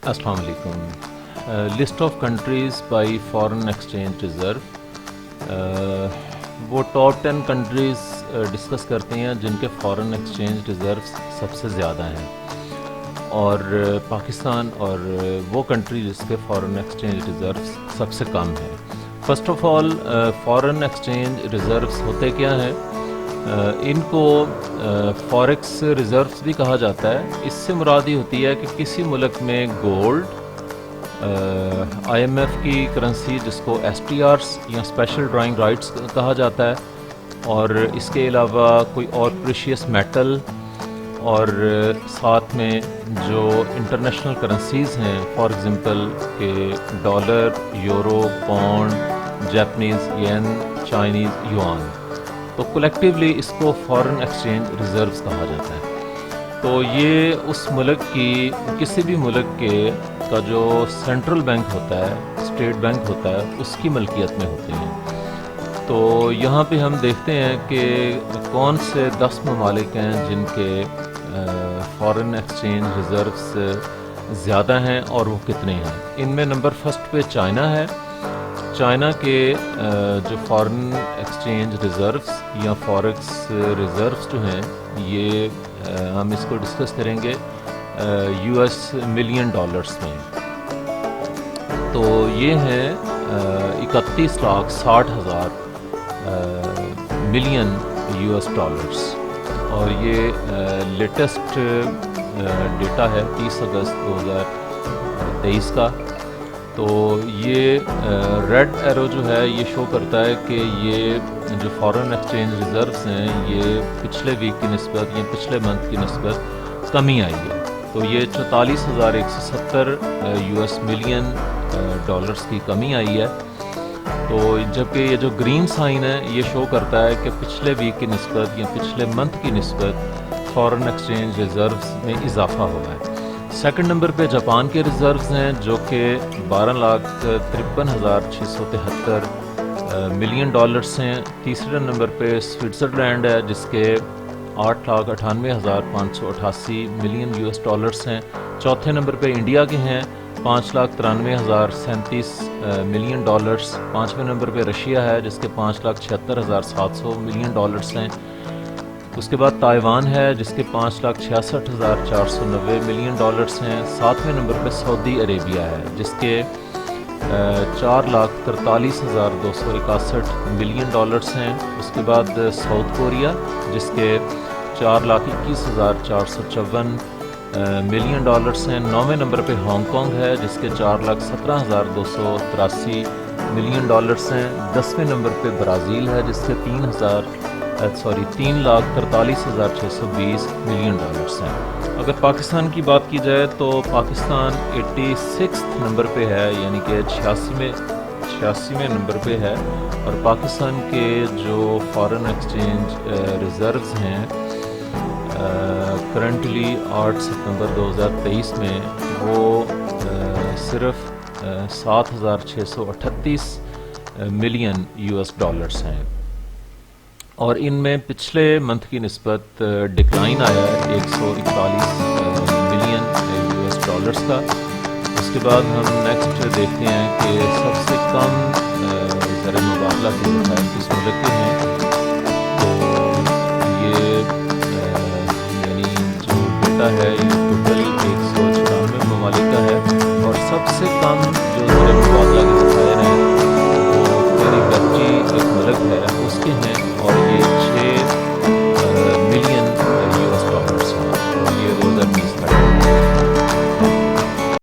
السلام علیکم. List of countries by foreign exchange reserve. وہ ٹاپ 10 کنٹریز ڈسکس کرتے ہیں جن کے فارن ایکسچینج ریزروز سب سے زیادہ ہیں، اور پاکستان اور وہ کنٹری جس کے فارن ایکسچینج ریزروز سب سے کم ہیں. First of all foreign exchange reserves ہوتے کیا ہیں؟ ان کو فوریکس ریزروز بھی کہا جاتا ہے. اس سے مراد یہ ہوتی ہے کہ کسی ملک میں گولڈ، آئی ایم ایف کی کرنسی جس کو ایس ٹی آرس یا اسپیشل ڈرائنگ رائٹس کہا جاتا ہے، اور اس کے علاوہ کوئی اور پریشیس میٹل، اور ساتھ میں جو انٹرنیشنل کرنسیز ہیں، فار ایگزامپل کہ ڈالر، یورو، پاؤنڈ، جاپنیز ین، چائنیز یوان، تو کولیکٹیولی اس کو فارن ایکسچینج ریزروز کہا جاتا ہے. تو یہ اس ملک کی، کسی بھی ملک کے کا جو سینٹرل بینک ہوتا ہے، اسٹیٹ بینک ہوتا ہے، اس کی ملکیت میں ہوتے ہیں. تو یہاں پہ ہم دیکھتے ہیں کہ کون سے 10 ممالک ہیں جن کے فارن ایکسچینج ریزروز زیادہ ہیں اور وہ کتنے ہیں. ان میں نمبر فرسٹ پہ چائنا ہے. چائنا کے جو فارن ایکسچینج ریزروز یا فوریکس ریزروز جو ہیں، یہ ہم اس کو ڈسکس کریں گے یو ایس ملین ڈالرز میں. تو یہ ہیں 31,60,000 ملین یو ایس ڈالرز، اور یہ لیٹسٹ ڈیٹا ہے 30 اگست 2023 کا. تو یہ ریڈ ایرو جو ہے یہ شو کرتا ہے کہ یہ جو فارن ایکسچینج ریزروز ہیں یہ پچھلے ویک کی نسبت یا پچھلے منتھ کی نسبت کمی آئی ہے. تو یہ 44,170 یو ایس ملین ڈالرز کی کمی آئی ہے. تو جبکہ یہ جو گرین سائن ہے یہ شو کرتا ہے کہ پچھلے ویک کی نسبت یا پچھلے منتھ کی نسبت فارن ایکسچینج ریزروز میں اضافہ ہوا ہے. سیکنڈ نمبر پہ جاپان کے ریزروز ہیں جو کہ 12,53,673 ملین ڈالرز ہیں. تیسرے نمبر پہ سوئٹزرلینڈ ہے جس کے 8,98,588 ملین یو ایس ڈالرز ہیں. چوتھے نمبر پہ انڈیا کے ہیں 5,93,037 ملین ڈالرز. پانچویں نمبر پہ رشیا ہے جس کے 5,76,700 ملین ڈالرز ہیں. اس کے بعد تائیوان ہے جس کے 5,66,490 ملین ڈالرز ہیں. ساتویں نمبر پہ سعودی عربیہ ہے جس کے 4,43,261 ملین ڈالرز ہیں. اس کے بعد ساؤتھ کوریا جس کے 4,21,454 ملین ڈالرز ہیں. 9ویں نمبر پہ ہانگ کانگ ہے جس کے 4,17,283 ملین ڈالرز ہیں. 10ویں نمبر پہ برازیل ہے جس کے 3,43,620 ملین ڈالرز ہیں. اگر پاکستان کی بات کی جائے تو پاکستان 86 نمبر پہ ہے، یعنی کہ 86ویں نمبر پہ ہے. اور پاکستان کے جو فارن ایکسچینج ریزروز ہیں کرنٹلی 8 ستمبر 2023 میں وہ صرف 7,638 ملین یو ایس ڈالرز ہیں، اور ان میں پچھلے منتھ کی نسبت ڈکلائن آیا ہے 141 ملین یو ایس ڈالرز کا. اس کے بعد ہم نیکسٹ دیکھتے ہیں کہ سب سے کم زر مبادلہ کے ذخائر کس ملک کے ہیں. تو یہ یعنی جو ڈیٹا ہے یہ ٹوٹل 194 ممالک کا ہے، اور سب سے کم جو زر مبادلہ کے